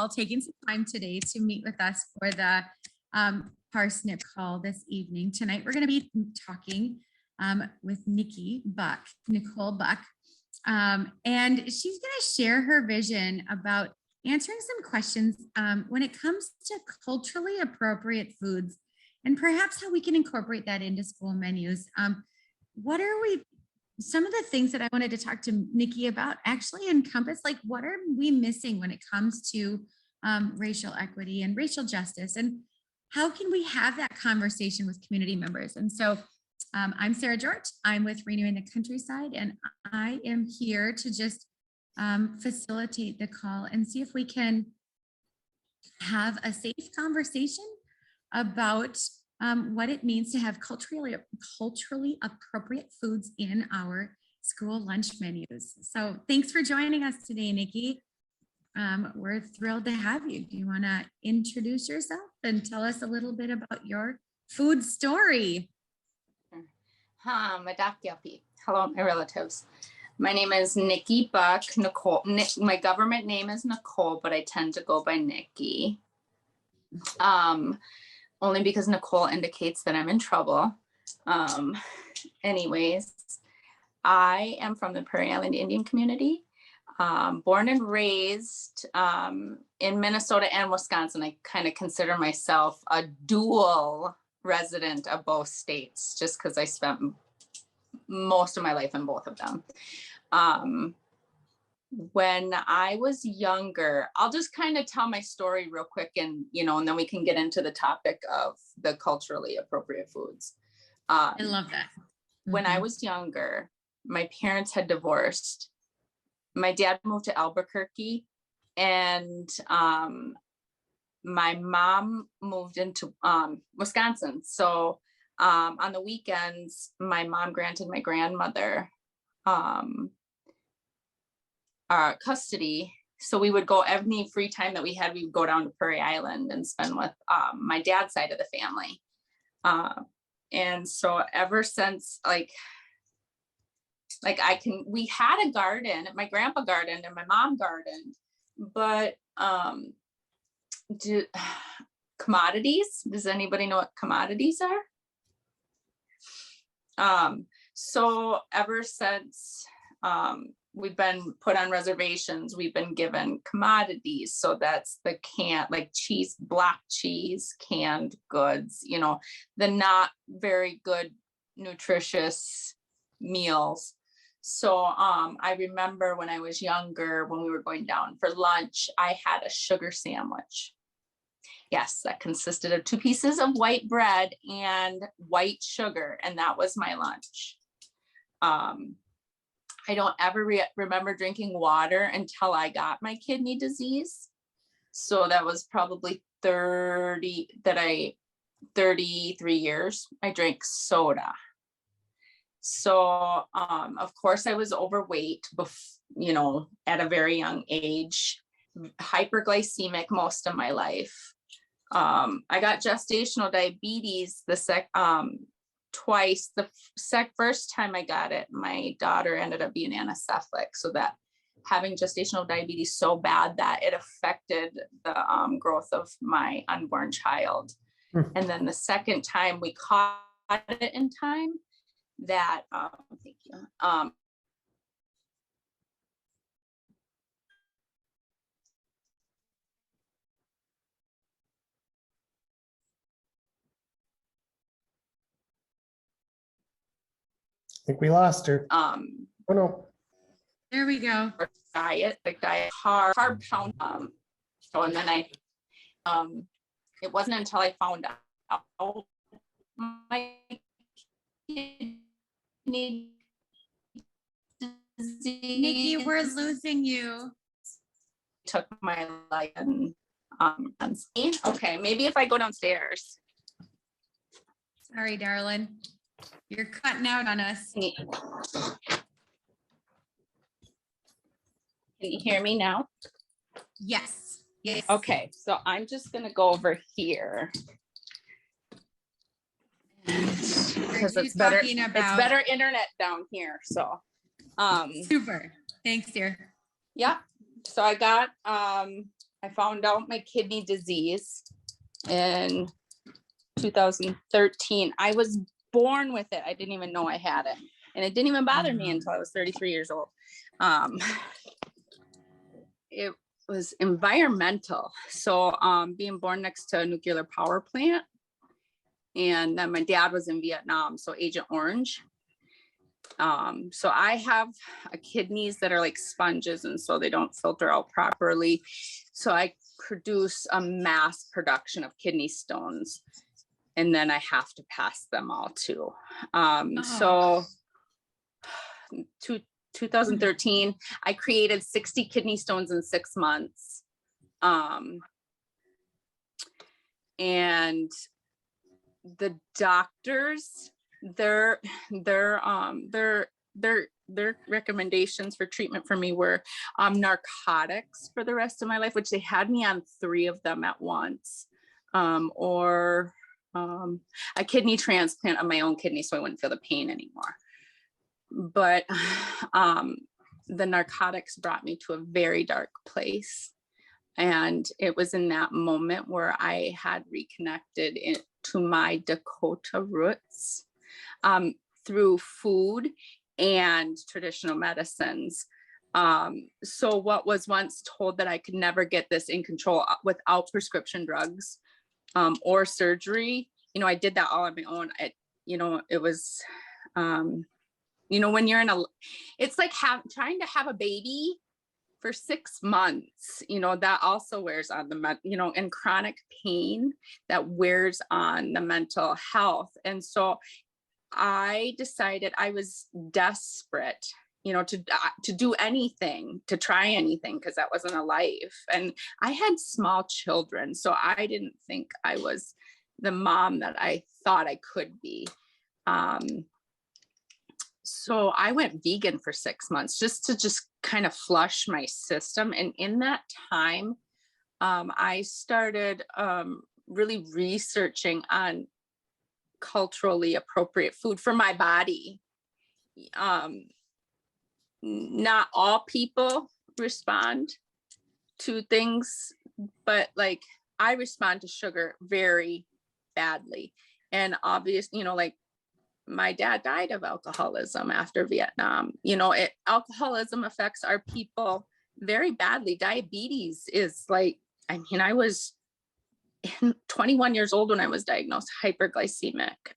all taking some time today to meet with us for the PARSNIP call this evening. Tonight, we're going to be talking with Nicole Buck, and she's going to share her vision about answering some questions when it comes to culturally appropriate foods and perhaps how we can incorporate that into school menus. Some of the things that I wanted to talk to Nikki about actually encompass, like, what are we missing when it comes to racial equity and racial justice, and how can we have that conversation with community members? And so I'm Sarah George. I'm with Renewing the Countryside, and I am here to just facilitate the call and see if we can have a safe conversation about what it means to have culturally appropriate foods in our school lunch menus. So thanks for joining us today, Nikki. We're thrilled to have you. Do you want to introduce yourself and tell us a little bit about your food story? Hello, my relatives. My name is Nikki Buck. My government name is Nicole, but I tend to go by Nikki. Only because Nicole indicates that I'm in trouble. Anyways, I am from the Prairie Island Indian community, born and raised in Minnesota and Wisconsin. I kind of consider myself a dual resident of both states, just because I spent most of my life in both of them. When I was younger, I'll just kind of tell my story real quick, and then we can get into the topic of the culturally appropriate foods. I love that. When I was younger, my parents had divorced. My dad moved to Albuquerque, and my mom moved into Wisconsin. So on the weekends, my mom granted my grandmother custody. So we would go, any free time that we had, we would go down to Prairie Island and spend with my dad's side of the family. And so ever since, we had a garden, my grandpa gardened and my mom gardened, but commodities, does anybody know what commodities are? So ever since we've been put on reservations, we've been given commodities. So that's the cheese, block cheese, canned goods, the not very good, nutritious meals. So I remember when I was younger, when we were going down for lunch, I had a sugar sandwich. Yes, that consisted of 2 pieces of white bread and white sugar, and that was my lunch. I don't ever remember drinking water until I got my kidney disease. So that was probably 33 years. I drank soda. So, of course, I was overweight, at a very young age, hyperglycemic most of my life. I got gestational diabetes twice. The first time I got it, my daughter ended up being anencephalic, so that having gestational diabetes so bad that it affected the growth of my unborn child. And then the second time we caught it in time, that thank you. I think we lost her. Oh no. There we go. Diet, carb count. So, and then it wasn't until I found out my kidney disease. Nikki, we're losing you. Took my life and okay, maybe if I go downstairs. Sorry, darling. You're cutting out on us. Can you hear me now? Yes. Yes. Okay, so I'm just gonna go over here. Because it's better internet down here. So super. Thanks, dear. Yeah. So I got I found out my kidney disease in 2013. I was born with it. I didn't even know I had it. And it didn't even bother me until I was 33 years old. It was environmental. So being born next to a nuclear power plant, and then my dad was in Vietnam, so Agent Orange. So I have kidneys that are like sponges, and so they don't filter out properly. So I produce a mass production of kidney stones, and then I have to pass them all too. So 2013, I created 60 kidney stones in 6 months. And the doctors, their recommendations for treatment for me were narcotics for the rest of my life, which they had me on 3 of them at once, or a kidney transplant of my own kidney so I wouldn't feel the pain anymore. But the narcotics brought me to a very dark place. And it was in that moment where I had reconnected to my Dakota roots through food and traditional medicines. So what was once told that I could never get this in control without prescription drugs or surgery, I did that all on my own. It was, when you're it's like trying to have a baby for 6 months, that also wears on the, and chronic pain that wears on the mental health. And so I decided I was desperate, to do anything, to try anything, because that wasn't a life. And I had small children, so I didn't think I was the mom that I thought I could be. So I went vegan for 6 months just to kind of flush my system. And in that time, I started really researching on culturally appropriate food for my body. Not all people respond to things, but like I respond to sugar very badly. And obviously, my dad died of alcoholism after Vietnam. Alcoholism affects our people very badly. Diabetes is like, I was 21 years old when I was diagnosed hyperglycemic.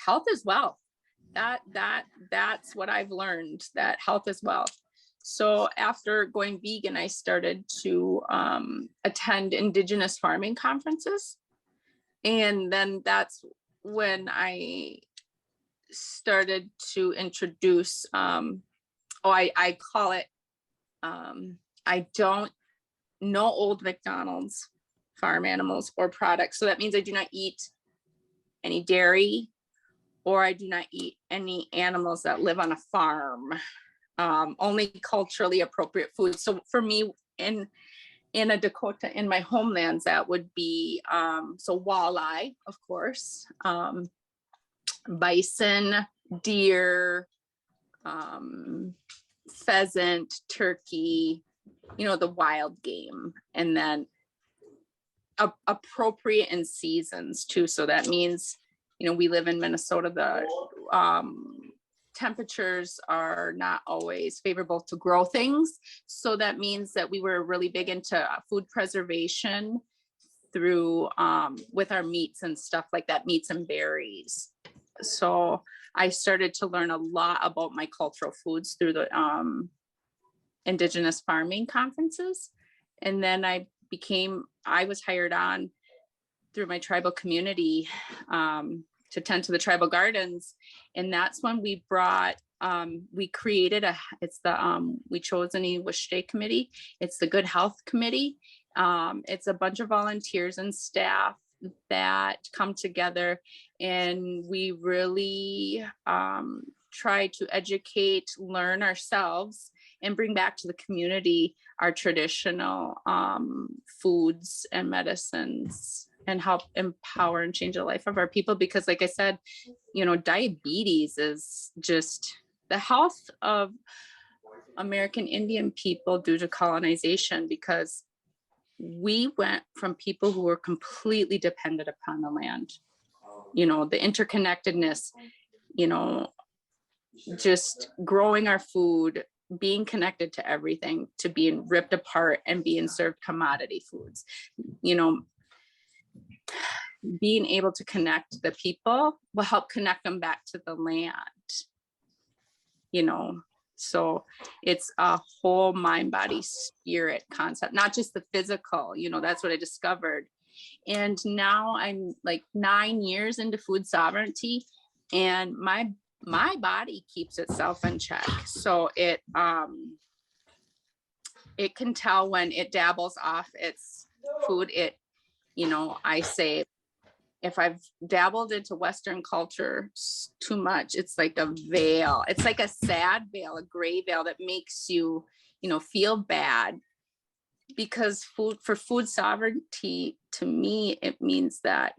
Health is wealth. That's what I've learned, that health is wealth. So after going vegan, I started to attend indigenous farming conferences. And then that's when I started to introduce, I call it, I don't know old McDonald's farm animals or products. So that means I do not eat any dairy, or I do not eat any animals that live on a farm, only culturally appropriate food. So for me, in a Dakota, in my homelands, that would be, so walleye, of course, bison, deer, pheasant, turkey, the wild game, and then appropriate in seasons too. So that means, we live in Minnesota, the temperatures are not always favorable to grow things. So that means that we were really big into food preservation through with our meats and stuff like that, meats and berries. So I started to learn a lot about my cultural foods through the indigenous farming conferences. And then I was hired on through my tribal community to tend to the tribal gardens. And that's when we brought, we created we chose an Iwishte committee. It's the Good Health Committee. It's a bunch of volunteers and staff that come together, and we really try to educate, learn ourselves, and bring back to the community our traditional foods and medicines, and help empower and change the life of our people. Because like I said, diabetes is just the health of American Indian people due to colonization, because we went from people who were completely dependent upon the land, the interconnectedness, just growing our food, being connected to everything, to being ripped apart and being served commodity foods, being able to connect the people will help connect them back to the land, so it's a whole mind, body, spirit concept, not just the physical, that's what I discovered. And now I'm like 9 years into food sovereignty, and my body keeps itself in check. So it can tell when it dabbles off its food. I say, if I've dabbled into Western culture too much, it's like a veil. It's like a sad veil, a gray veil that makes you, feel bad. Because food sovereignty, to me, it means that,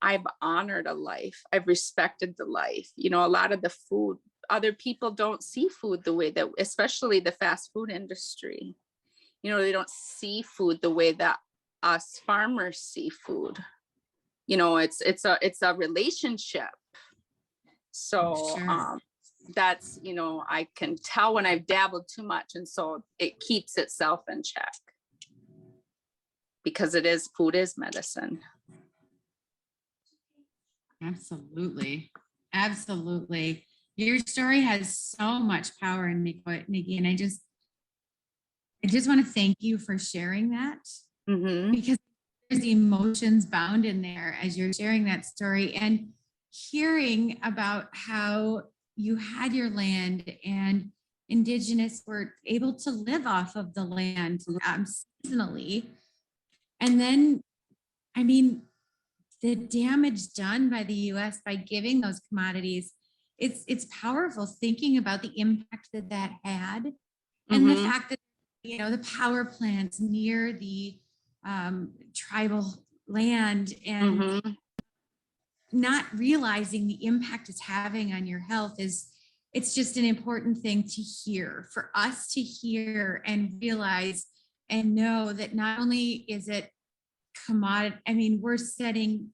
I've honored a life. I've respected the life. A lot of the food, other people don't see food the way that, especially the fast food industry, they don't see food the way that us farmers see food. It's a relationship. So Sure. that's, I can tell when I've dabbled too much, and so it keeps itself in check, because food is medicine. Absolutely. Absolutely. Your story has so much power in me, Nikki, and I just want to thank you for sharing that, because there's emotions bound in there as you're sharing that story, and hearing about how you had your land and Indigenous were able to live off of the land seasonally. And then, the damage done by the US by giving those commodities, it's powerful thinking about the impact that had, and the fact that, the power plants near the tribal land, and not realizing the impact it's having on your health it's just an important thing to hear, for us to hear and realize and know that not only is it commodity, we're setting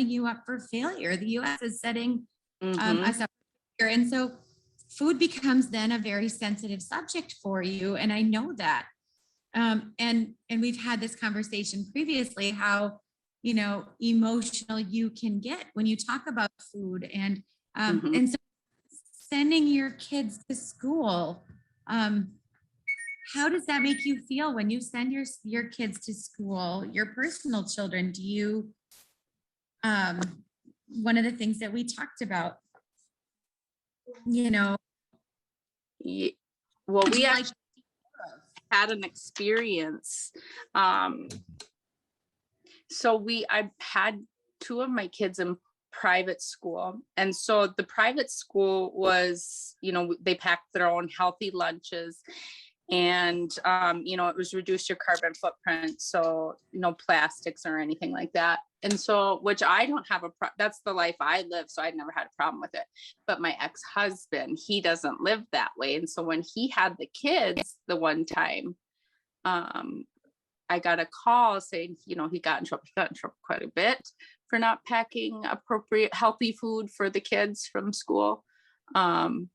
you up for failure. The US is setting us up for failure. And so food becomes then a very sensitive subject for you. And I know that. And we've had this conversation previously, how, emotional you can get when you talk about food, and so sending your kids to school. How does that make you feel when you send your kids to school, your personal children? Do you, one of the things that we talked about, well, we actually had an experience. So I had 2 of my kids in private school. And so the private school was, they packed their own healthy lunches, and, it was reduce your carbon footprint. So no plastics or anything like that. And so, which I don't have that's the life I live. So I'd never had a problem with it. But my ex-husband, he doesn't live that way. And so when he had the kids the one time, I got a call saying, he got in trouble quite a bit for not packing appropriate healthy food for the kids from school. And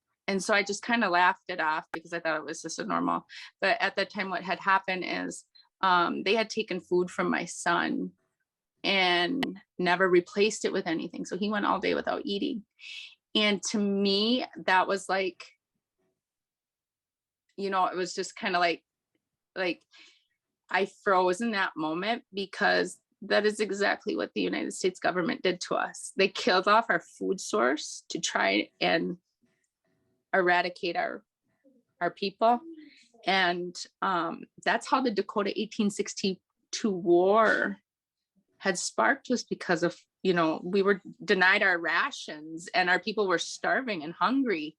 so I just kind of laughed it off, because I thought it was just a normal. But at that time, what had happened is they had taken food from my son and never replaced it with anything. So he went all day without eating. And to me, that was like, it was just kind of like I froze in that moment, because that is exactly what the United States government did to us. They killed off our food source to try and eradicate our people. And that's how the Dakota 1862 war had sparked, was because of, we were denied our rations, and our people were starving and hungry.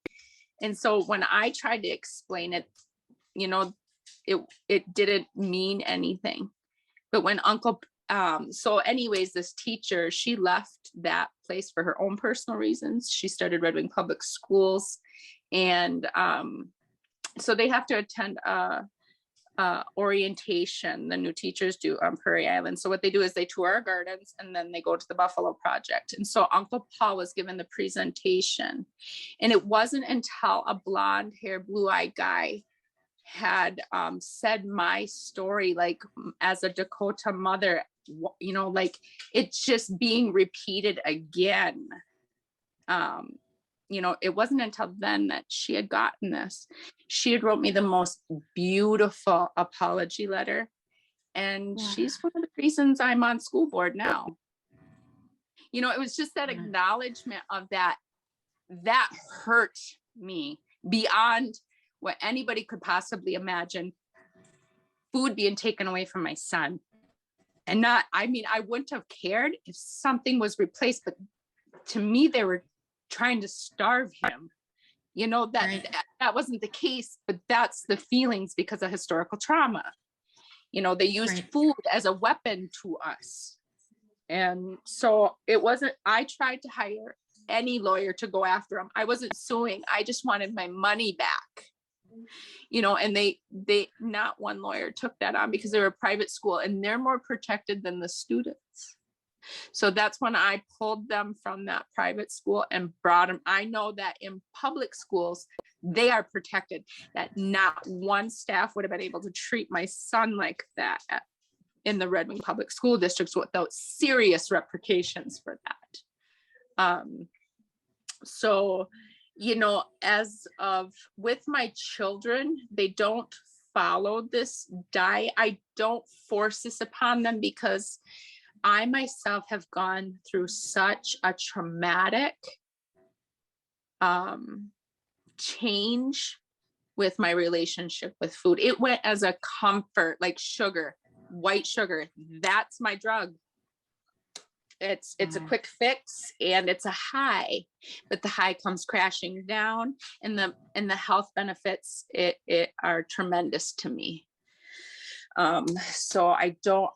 And so when I tried to explain it, it didn't mean anything. But when so anyways, this teacher, she left that place for her own personal reasons. She started Red Wing Public Schools, And so they have to attend orientation. The new teachers do on Prairie Island. So what they do is they tour our gardens and then they go to the Buffalo Project. And so Uncle Paul was given the presentation. And it wasn't until a blonde hair, blue-eyed guy had said my story, like as a Dakota mother, you know, like it's just being repeated again. You know, it wasn't until then that she had gotten this. She had wrote me the most beautiful apology letter. And she's one of the reasons I'm on school board now. You know, it was just that acknowledgement of that hurt me beyond what anybody could possibly imagine. Food being taken away from my son. And not, I mean, I wouldn't have cared if something was replaced, but to me, they were trying to starve him. You know, that wasn't the case, but that's the feelings because of historical trauma. You know, they used food as a weapon to us. And so it wasn't, I tried to hire any lawyer to go after him. I wasn't suing. I just wanted my money back. You know, and they not one lawyer took that on because they were a private school and they're more protected than the students. So that's when I pulled them from that private school and brought them. I know that in public schools, they are protected, that not one staff would have been able to treat my son like that in the Red Wing public school districts without serious repercussions for that. So, you know, as of with my children, they don't follow this diet. I don't force this upon them because I myself have gone through such a traumatic change with my relationship with food. It went as a comfort, like sugar, white sugar. That's my drug. It's a quick fix and it's a high, but the high comes crashing down, and the health benefits it are tremendous to me. So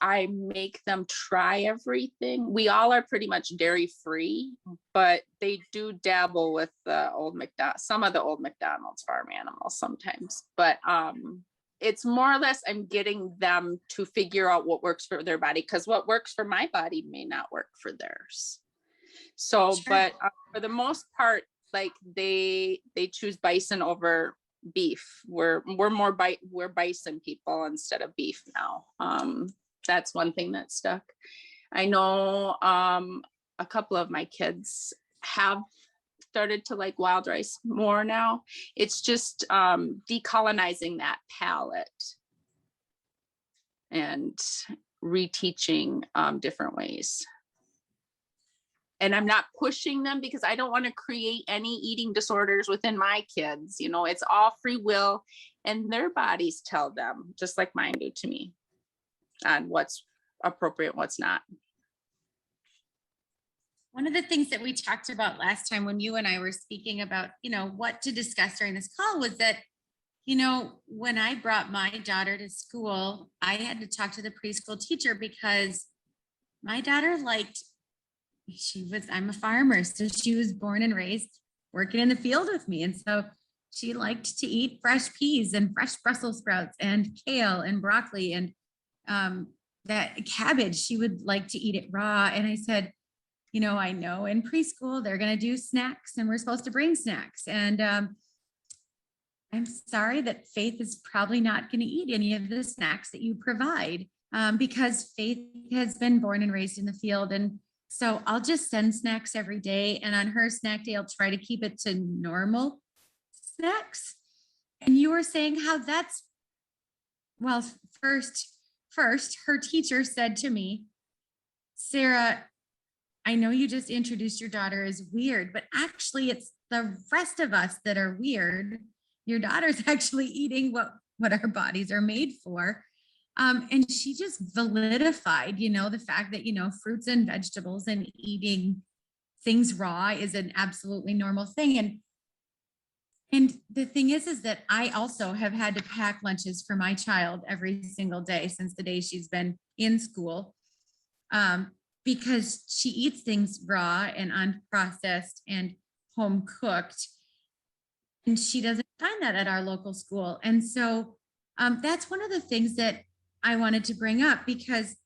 I make them try everything. We all are pretty much dairy free, but they do dabble with the some of the old McDonald's farm animals sometimes, but, it's more or less I'm getting them to figure out what works for their body, because what works for my body may not work for theirs. So, but for the most part, like they choose bison over beef. We're bison people instead of beef now. That's one thing that stuck. I know a couple of my kids have started to like wild rice more now. It's just decolonizing that palate and reteaching different ways. And I'm not pushing them because I don't want to create any eating disorders within my kids. You know, it's all free will, and their bodies tell them, just like mine do to me, on what's appropriate, what's not. One of the things that we talked about last time when you and I were speaking about, you know, what to discuss during this call was that, you know, when I brought my daughter to school, I had to talk to the preschool teacher because my daughter I'm a farmer, so she was born and raised working in the field with me. And so she liked to eat fresh peas and fresh Brussels sprouts and kale and broccoli and that cabbage. She would like to eat it raw. And I said, you know, I know in preschool, they're going to do snacks and we're supposed to bring snacks. And I'm sorry that Faith is probably not going to eat any of the snacks that you provide because Faith has been born and raised in the field. And so I'll just send snacks every day. And on her snack day, I'll try to keep it to normal snacks. And you were saying how that's, well, first, her teacher said to me, Sarah, I know you just introduced your daughter as weird, but actually it's the rest of us that are weird. Your daughter's actually eating what our bodies are made for. And she just validified, you know, the fact that, you know, fruits and vegetables and eating things raw is an absolutely normal thing. And the thing is that I also have had to pack lunches for my child every single day since the day she's been in school. Because she eats things raw and unprocessed and home cooked. And she doesn't find that at our local school. And so that's one of the things that I wanted to bring up, because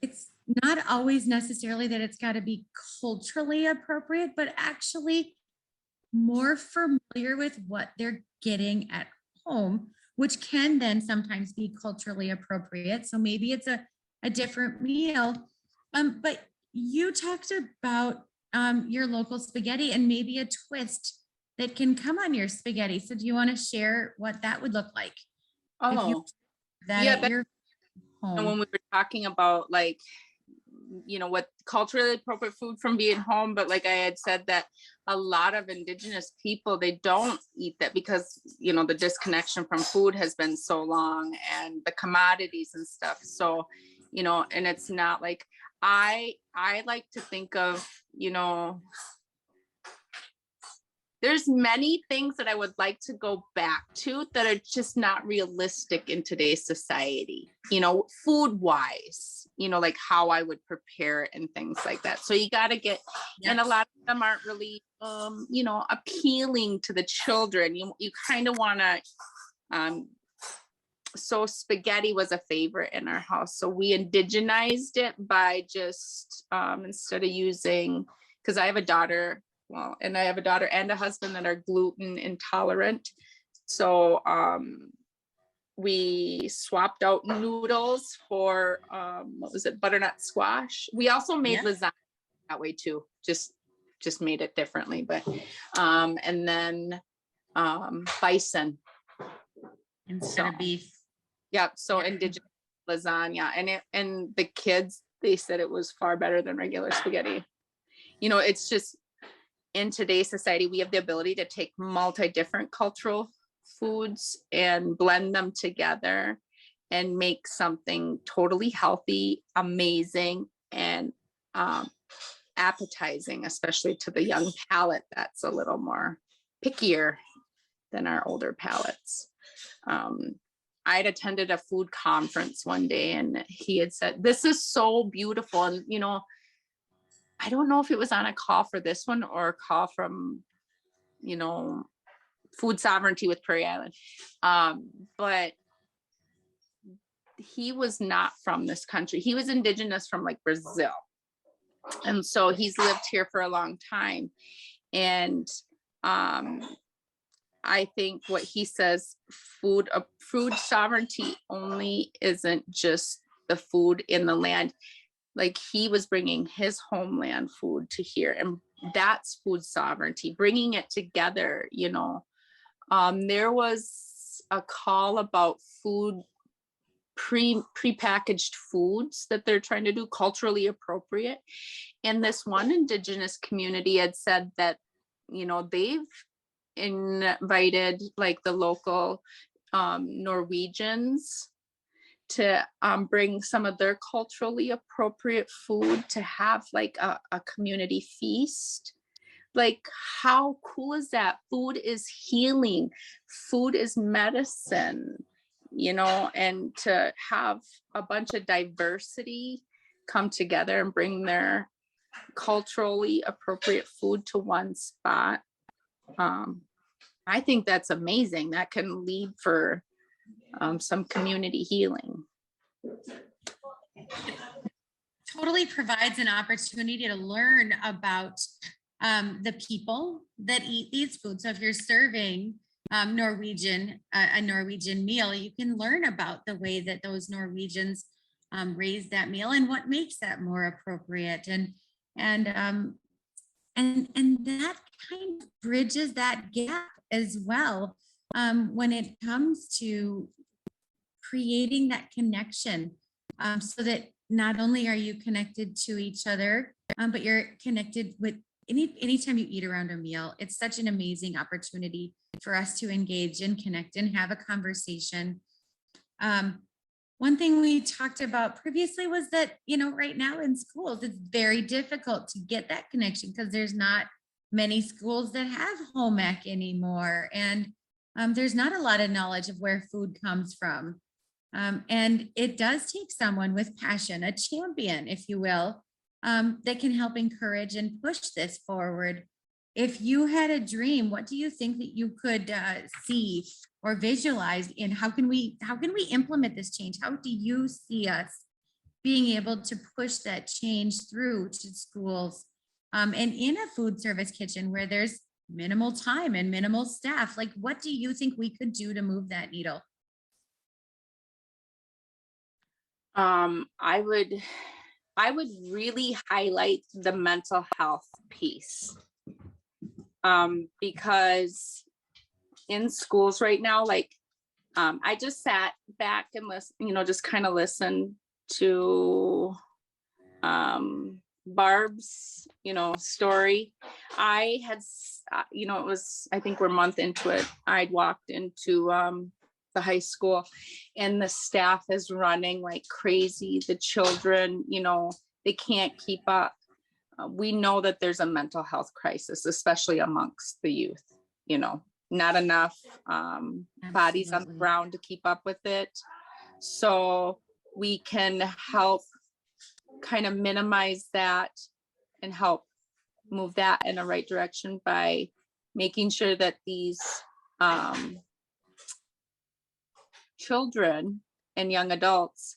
it's not always necessarily that it's got to be culturally appropriate, but actually more familiar with what they're getting at home, which can then sometimes be culturally appropriate. So maybe it's a different meal. But you talked about your local spaghetti and maybe a twist that can come on your spaghetti. So do you want to share what that would look like? Oh, That yeah, at your and home. when we were talking about like, you know, what culturally appropriate food from being home, but like I had said that a lot of indigenous people, they don't eat that because, you know, the disconnection from food has been so long and the commodities and stuff. So, you know, and it's not like, I like to think of, you know, there's many things that I would like to go back to that are just not realistic in today's society, you know, food wise, you know, like how I would prepare it and things like that. So you got to get, and a lot of them aren't really, you know, appealing to the children. You kind of want to, so spaghetti was a favorite in our house. So we indigenized it by just, instead of using, because I have a daughter, and I have a daughter and a husband that are gluten intolerant. So we swapped out noodles for, what was it, butternut squash. We also made lasagna that way too, just made it differently. But, and then bison. Instead of beef. Yeah, so indigenous lasagna. And the kids, they said it was far better than regular spaghetti. You know, it's just, in today's society, we have the ability to take different cultural foods and blend them together and make something totally healthy, amazing, and appetizing, especially to the young palate that's a little more pickier than our older palates. I'd attended a food conference one day and he had said, "This is so beautiful." And, you know, I don't know if it was on a call for this one or a call from, you know, food sovereignty with Prairie Island. But he was not from this country. He was indigenous from like Brazil. And so he's lived here for a long time. And I think what he says, food sovereignty only isn't just the food in the land. Like he was bringing his homeland food to here, and that's food sovereignty, bringing it together. You know, there was a call about food, prepackaged foods that they're trying to do culturally appropriate. And this one indigenous community had said that, you know, they've invited like the local Norwegians to bring some of their culturally appropriate food to have like a community feast. Like, how cool is that? Food is healing, food is medicine, you know, and to have a bunch of diversity come together and bring their culturally appropriate food to one spot. I think that's amazing. That can lead for some community healing. Totally provides an opportunity to learn about the people that eat these foods. So if you're serving a Norwegian meal, you can learn about the way that those Norwegians raise that meal and what makes that more appropriate. And that kind of bridges that gap as well when it comes to creating that connection, so that not only are you connected to each other, but you're connected with anytime you eat around a meal. It's such an amazing opportunity for us to engage and connect and have a conversation. One thing we talked about previously was that, you know, right now in schools, it's very difficult to get that connection because there's not many schools that have home ec anymore. And there's not a lot of knowledge of where food comes from. And it does take someone with passion, a champion, if you will, that can help encourage and push this forward. if you had a dream, what do you think that you could see or visualize, and how can we implement this change? How do you see us being able to push that change through to schools and in a food service kitchen where there's minimal time and minimal staff? Like, what do you think we could do to move that needle? I would really highlight the mental health piece, because in schools right now, like, I just sat back and listened, just kind of listened to Barb's, story. I had, it was, I think we're a month into it. I'd walked into the high school and the staff is running like crazy. The children, they can't keep up. We know that there's a mental health crisis, especially amongst the youth, not enough bodies on the ground to keep up with it. So we can help kind of minimize that and help move that in the right direction by making sure that these children and young adults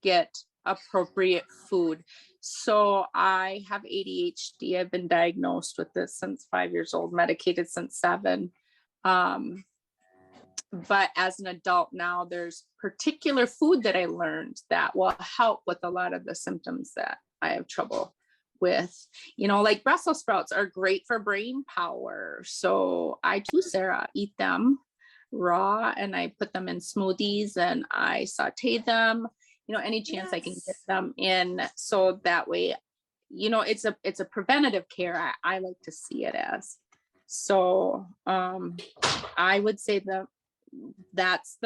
get appropriate food. So I have ADHD. I've been diagnosed with this since 5 years old, medicated since 7. But as an adult now, there's particular food that I learned that will help with a lot of the symptoms that I have trouble with. Like Brussels sprouts are great for brain power. So I too, Sarah, eat them raw and I put them in smoothies and I saute them, any chance I can get them in. So that way, it's a preventative care. I like to see it as. So I would say that's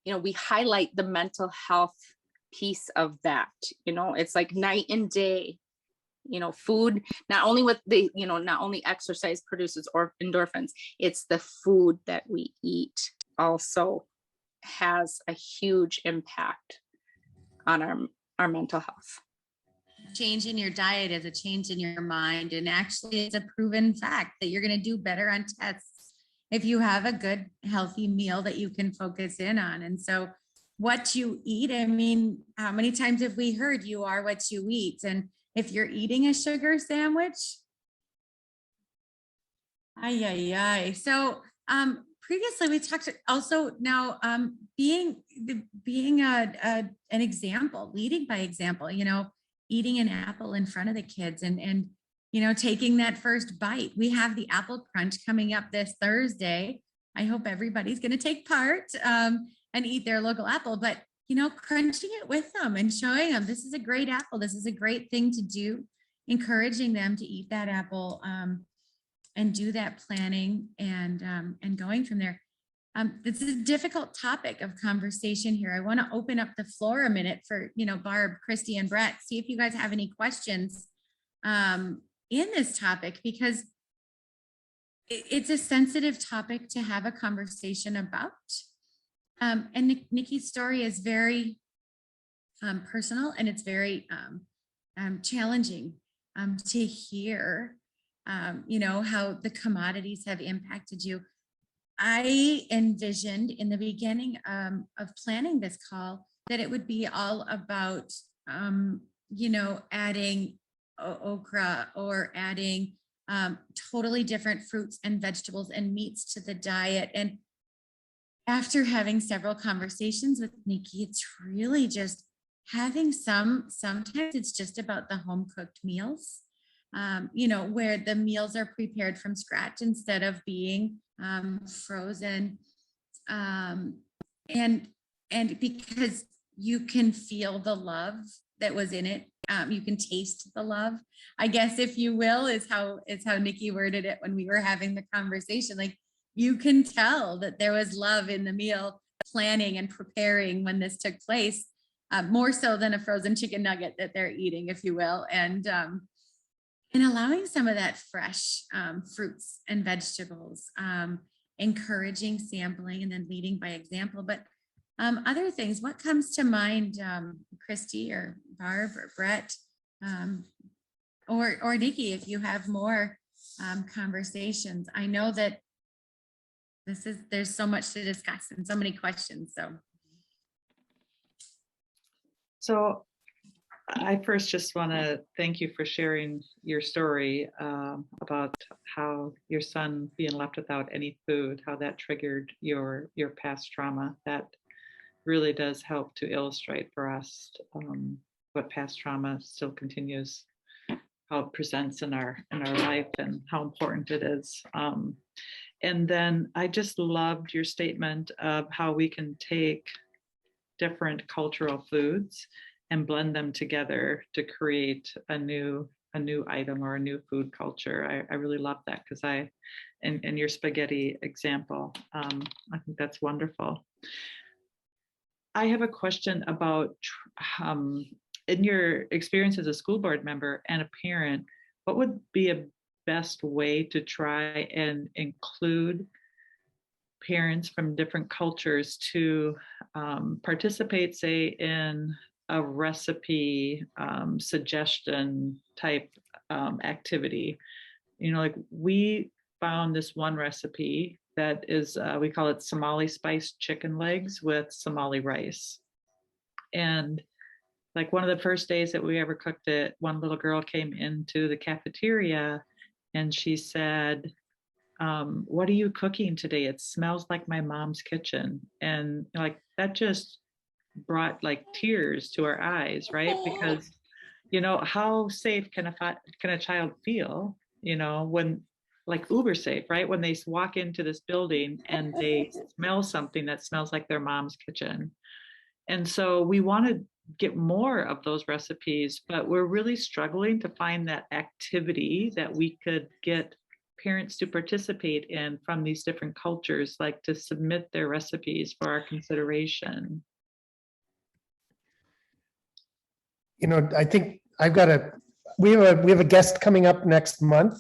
we highlight the mental health piece of that. It's like night and day. Food, not only exercise produces or endorphins, it's the food that we eat also has a huge impact on our mental health. Change in your diet is a change in your mind. And actually it's a proven fact that you're going to do better on tests if you have a good, healthy meal that you can focus in on. And so what you eat, I mean, how many times have we heard you are what you eat? And if you're eating a sugar sandwich, So previously we talked also now being an example, leading by example, eating an apple in front of the kids and taking that first bite. We have the apple crunch coming up this Thursday. I hope everybody's going to take part and eat their local apple, but crunching it with them and showing them this is a great apple. This is a great thing to do, encouraging them to eat that apple and do that planning and going from there. This is a difficult topic of conversation here. I want to open up the floor a minute for, Barb, Christy, and Brett, see if you guys have any questions in this topic, because it's a sensitive topic to have a conversation about. And Nikki's story is very personal, and it's very challenging to hear, how the commodities have impacted you. I envisioned in the beginning of planning this call that it would be all about, adding okra or adding totally different fruits and vegetables and meats to the diet. And after having several conversations with Nikki, it's really just having sometimes it's just about the home cooked meals, where the meals are prepared from scratch instead of being frozen. And because you can feel the love that was in it, you can taste the love, I guess, if you will, is how Nikki worded it when we were having the conversation. Like, you can tell that there was love in the meal planning and preparing when this took place, more so than a frozen chicken nugget that they're eating, if you will, and allowing some of that fresh fruits and vegetables, encouraging sampling and then leading by example. But other things, what comes to mind, Christy or Barb or Brett, or Nikki, if you have more conversations. I know that there's so much to discuss and so many questions. So I first just want to thank you for sharing your story about how your son being left without any food, how that triggered your past trauma. That really does help to illustrate for us what past trauma still continues, how it presents in our life, and how important it is. And then I just loved your statement of how we can take different cultural foods and blend them together to create a new item or a new food culture. I really love that, because in your spaghetti example, I think that's wonderful. I have a question about in your experience as a school board member and a parent, what would be a best way to try and include parents from different cultures to participate, say, in a recipe suggestion type activity? You know, like we found this one recipe that is, we call it Somali spiced chicken legs with Somali rice. And like one of the first days that we ever cooked it, one little girl came into the cafeteria and she said, what are you cooking today? It smells like my mom's kitchen. And like that just brought like tears to our eyes, right? Because, you know, how safe can a child feel, you know, when like uber safe, right? When they walk into this building and they smell something that smells like their mom's kitchen. And so we want to get more of those recipes, but we're really struggling to find that activity that we could get parents to participate in from these different cultures, like to submit their recipes for our consideration. You know, I think we have a guest coming up next month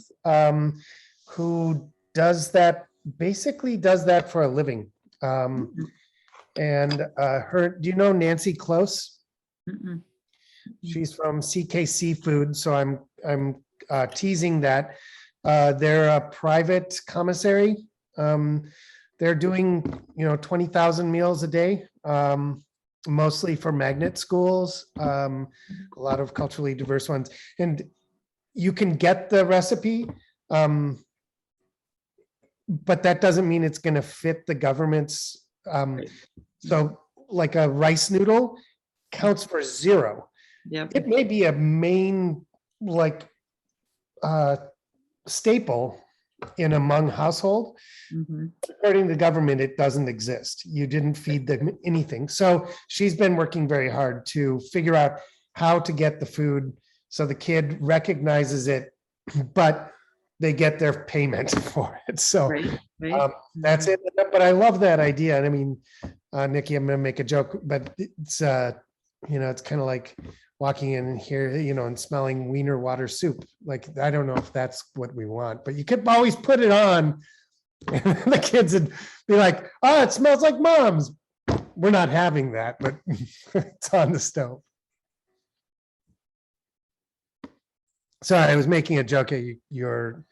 who basically does that for a living. And do you know Nancy Close? Mm-mm. She's from CK Seafood, so I'm teasing that. They're a private commissary. They're doing 20,000 meals a day, mostly for magnet schools, a lot of culturally diverse ones. And you can get the recipe, but that doesn't mean it's going to fit the government's. So like a rice noodle counts for 0. Yep. It may be a main staple in a Hmong household. Mm-hmm. According to the government, it doesn't exist. You didn't feed them anything. So she's been working very hard to figure out how to get the food so the kid recognizes it, but they get their payment for it. So right. That's it. But I love that idea. And I mean, Nikki, I'm going to make a joke, but it's, it's kind of like walking in here, and smelling wiener water soup. Like, I don't know if that's what we want, but you could always put it on and the kids would be like, oh, it smells like mom's. We're not having that, but it's on the stove. Sorry, I was making a joke at your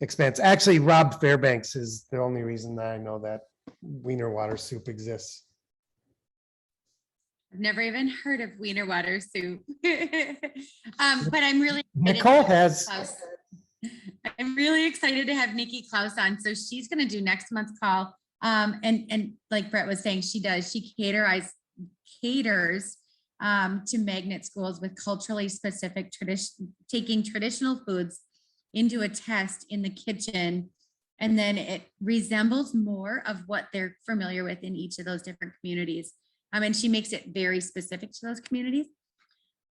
expense. Actually, Rob Fairbanks is the only reason that I know that wiener water soup exists. I've never even heard of wiener water soup. But I'm really Nicole has. I'm really excited to have Nikki Klaus on. So she's going to do next month's call. And like Brett was saying, she caters to magnet schools with culturally specific taking traditional foods into a test in the kitchen. And then it resembles more of what they're familiar with in each of those different communities. And she makes it very specific to those communities.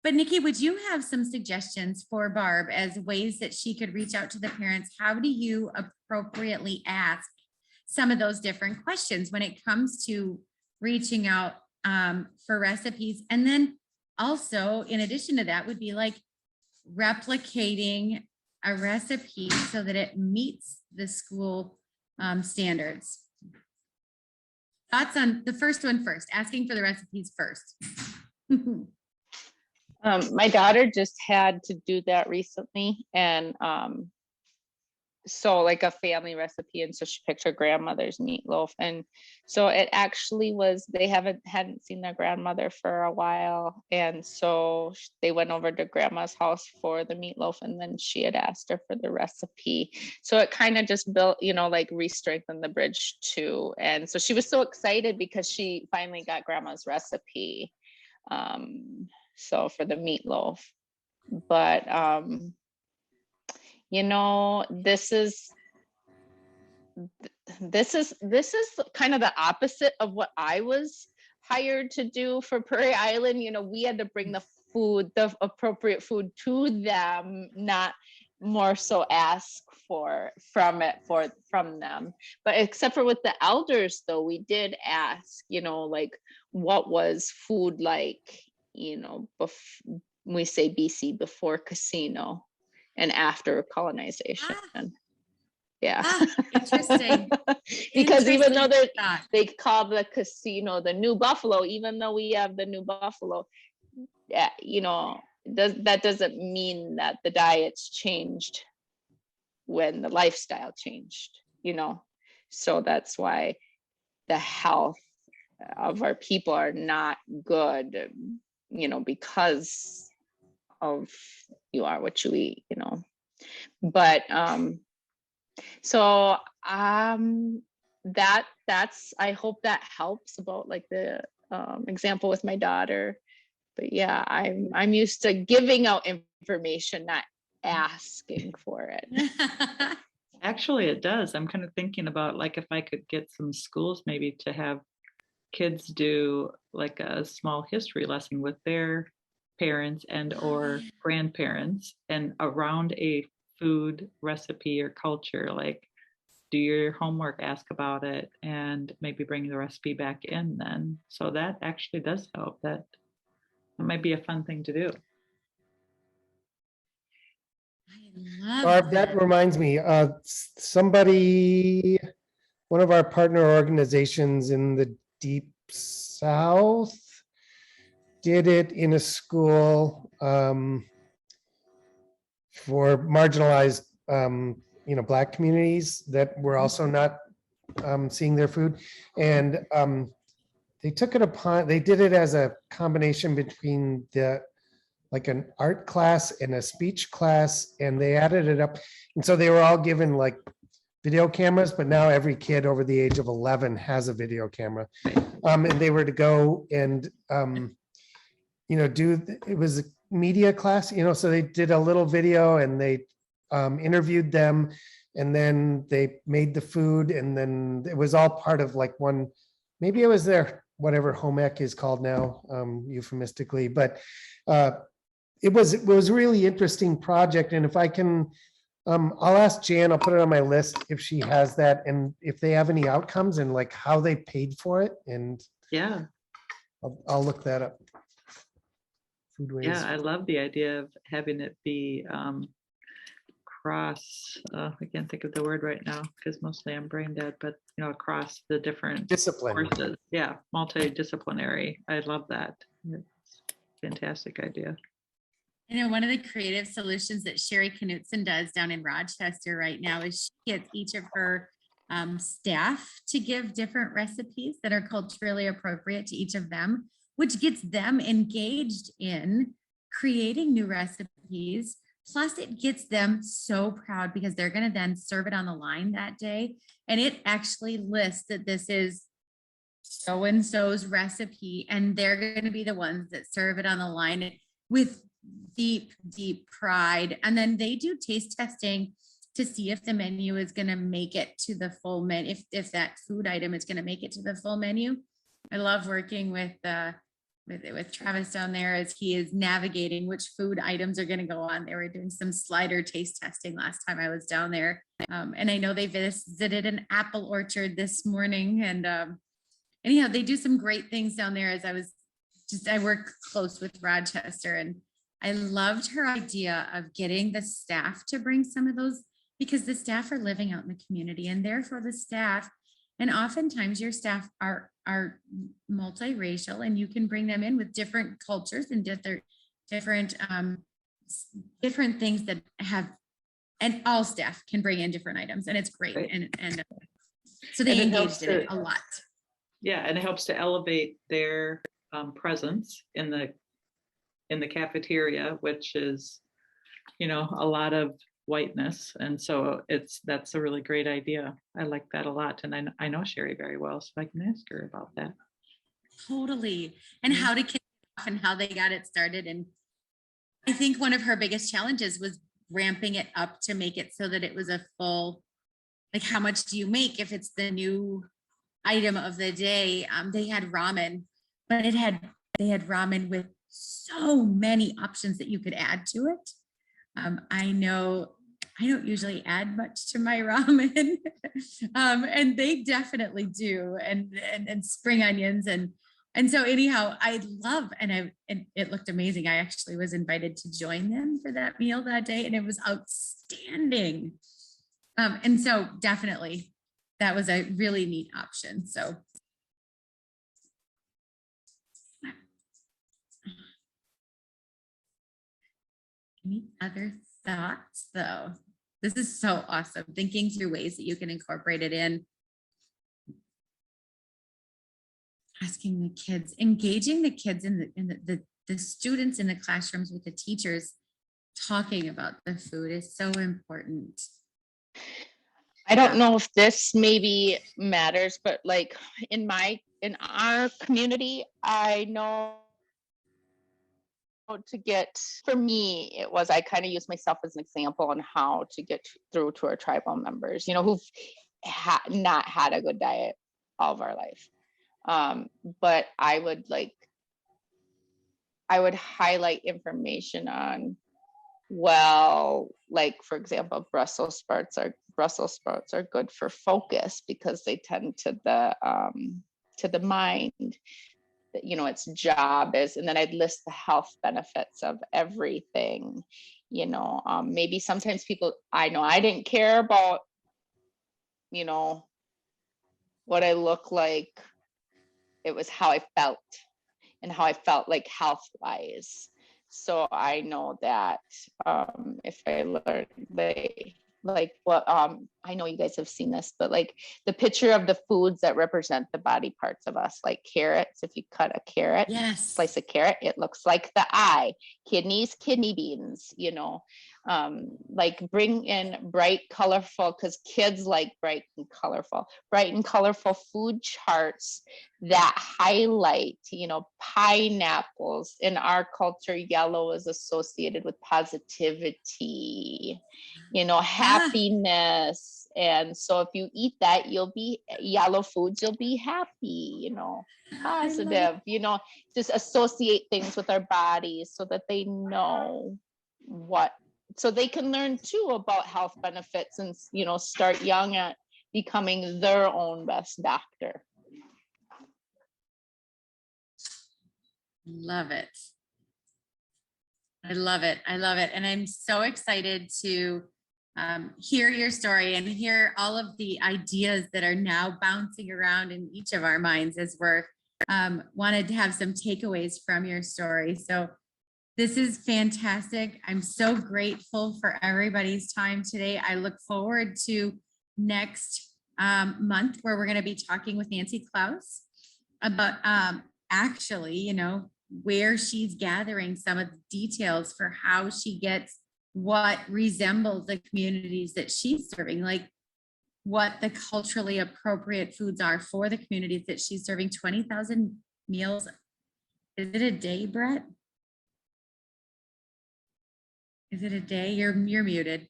But Nikki, would you have some suggestions for Barb as ways that she could reach out to the parents? How do you appropriately ask some of those different questions when it comes to reaching out for recipes? And then also, in addition to that, would be like replicating a recipe so that it meets the school standards. Thoughts on the first one first, asking for the recipes first. My daughter just had to do that recently, and so like a family recipe, and so she picked her grandmother's meatloaf, and so it actually was, they hadn't seen their grandmother for a while, and so they went over to grandma's house for the meatloaf, and then she had asked her for the recipe, so it kind of just built, like re-strengthened the bridge too. And so she was so excited because she finally got grandma's recipe, so for the meatloaf. But this is kind of the opposite of what I was hired to do for Prairie Island. We had to bring the appropriate food to them, not more so ask from them. But except for with the elders, though, we did ask, like what was food like, we say BC, before casino and after colonization. Yeah. Interesting. Because even though thought. they call the casino the New Buffalo, even though we have the New Buffalo, that doesn't mean that the diets changed when the lifestyle changed, so that's why the health of our people are not good, because of you are what you eat, but so that's I hope that helps about like the example with my daughter. But yeah, I'm used to giving out information, not asking for it. Actually, it does. I'm kind of thinking about like if I could get some schools maybe to have kids do like a small history lesson with their parents and or grandparents, and around a food recipe or culture, like do your homework, ask about it, and maybe bring the recipe back in then. So that actually does help. That might be a fun thing to do. I love Barb, that reminds me, one of our partner organizations in the Deep South did it in a school for marginalized, Black communities that were also not seeing their food. And they did it as a combination between like an art class and a speech class, and they added it up. And so they were all given like video cameras, but now every kid over the age of 11 has a video camera. And they were to go and, it was a media class, so they did a little video and they interviewed them, and then they made the food, and then it was all part of like one, maybe it was their, whatever home ec is called now, euphemistically, but it was a really interesting project. And if I can, I'll ask Jan, I'll put it on my list if she has that, and if they have any outcomes and like how they paid for it. And yeah, I'll look that up. Food waste. Yeah, I love the idea of having it be cross, I can't think of the word right now because mostly I'm brain dead, but across the different Discipline. courses. Yeah, multidisciplinary. I love that. It's a fantastic idea. One of the creative solutions that Sherry Knutson does down in Rochester right now is she gets each of her staff to give different recipes that are culturally appropriate to each of them, which gets them engaged in creating new recipes. Plus, it gets them so proud because they're going to then serve it on the line that day. And it actually lists that this is so-and-so's recipe, and they're going to be the ones that serve it on the line with deep, deep pride. And then they do taste testing to see if the menu is going to make it to the full menu, if that food item is going to make it to the full menu. I love working with Travis down there as he is navigating which food items are going to go on. They were doing some slider taste testing last time I was down there. And I know they visited an apple orchard this morning. And anyhow, they do some great things down there. As I work close with Rochester, and I loved her idea of getting the staff to bring some of those, because the staff are living out in the community, and therefore the staff, and oftentimes your staff are multiracial, and you can bring them in with different cultures and different things that have and all staff can bring in different items, and it's great. Right. And so they And it helps engaged in it to- a lot. Yeah, and it helps to elevate their presence in the cafeteria, which is, a lot of whiteness. And so that's a really great idea. I like that a lot. And I know Sherry very well, so I can ask her about that. Totally. And how to kick it off and how they got it started. And I think one of her biggest challenges was ramping it up to make it so that it was a full, like, how much do you make if it's the new item of the day? They had ramen, but they had ramen with so many options that you could add to it. I know I don't usually add much to my ramen, and they definitely do, and spring onions and so anyhow, I love, and it looked amazing. I actually was invited to join them for that meal that day, and it was outstanding. And so definitely that was a really neat option. So any other thoughts though? This is so awesome. Thinking through ways that you can incorporate it in. Asking the kids, engaging the kids in the students in the classrooms with the teachers, talking about the food is so important. I don't know if this maybe matters, but like in our community, I know for me, it was, I kind of use myself as an example on how to get through to our tribal members, who've not had a good diet all of our life. But I would highlight information on, well, like for example, Brussels sprouts are good for focus because they tend to the mind. Its job is, and then I'd list the health benefits of everything. Maybe sometimes people, I know I didn't care about, what I look like. It was how I felt and how I felt like health wise. So I know that if I learned I know you guys have seen this, but like the picture of the foods that represent the body parts of us, like carrots, if you cut a carrot, Yes. slice a carrot, it looks like the eye. Kidneys, kidney beans, like bring in bright, colorful, because kids like bright and colorful food charts that highlight, pineapples. In our culture, yellow is associated with positivity, happiness. And so if you eat that, you'll be yellow foods, you'll be happy, positive, just associate things with our bodies so that they know so they can learn too about health benefits and, start young at becoming their own best doctor. Love it. I love it. I love it. And I'm so excited to hear your story and hear all of the ideas that are now bouncing around in each of our minds as we're wanted to have some takeaways from your story. So this is fantastic. I'm so grateful for everybody's time today. I look forward to next month where we're going to be talking with Nancy Klaus about actually, where she's gathering some of the details for how she gets what resembles the communities that she's serving, like what the culturally appropriate foods are for the communities that she's serving. 20,000 meals. Is it a day, Brett? Is it a day? You're muted.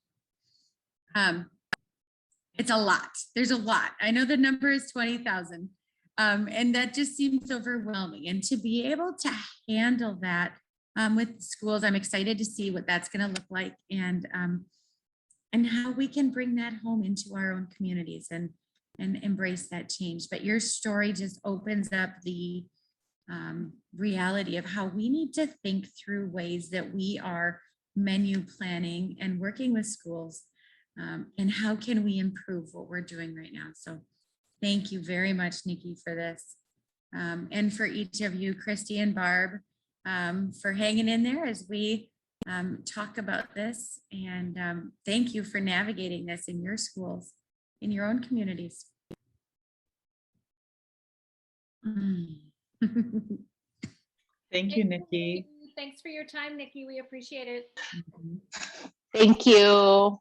It's a lot. There's a lot. I know the number is 20,000. And that just seems overwhelming. And to be able to handle that with schools, I'm excited to see what that's going to look like and how we can bring that home into our own communities and embrace that change. But your story just opens up the reality of how we need to think through ways that we are menu planning and working with schools, and how can we improve what we're doing right now. So thank you very much, Nikki, for this. And for each of you, Christy and Barb, for hanging in there as we talk about this. And thank you for navigating this in your schools, in your own communities. Thank you, Nikki. Thanks for your time, Nikki. We appreciate it. Thank you.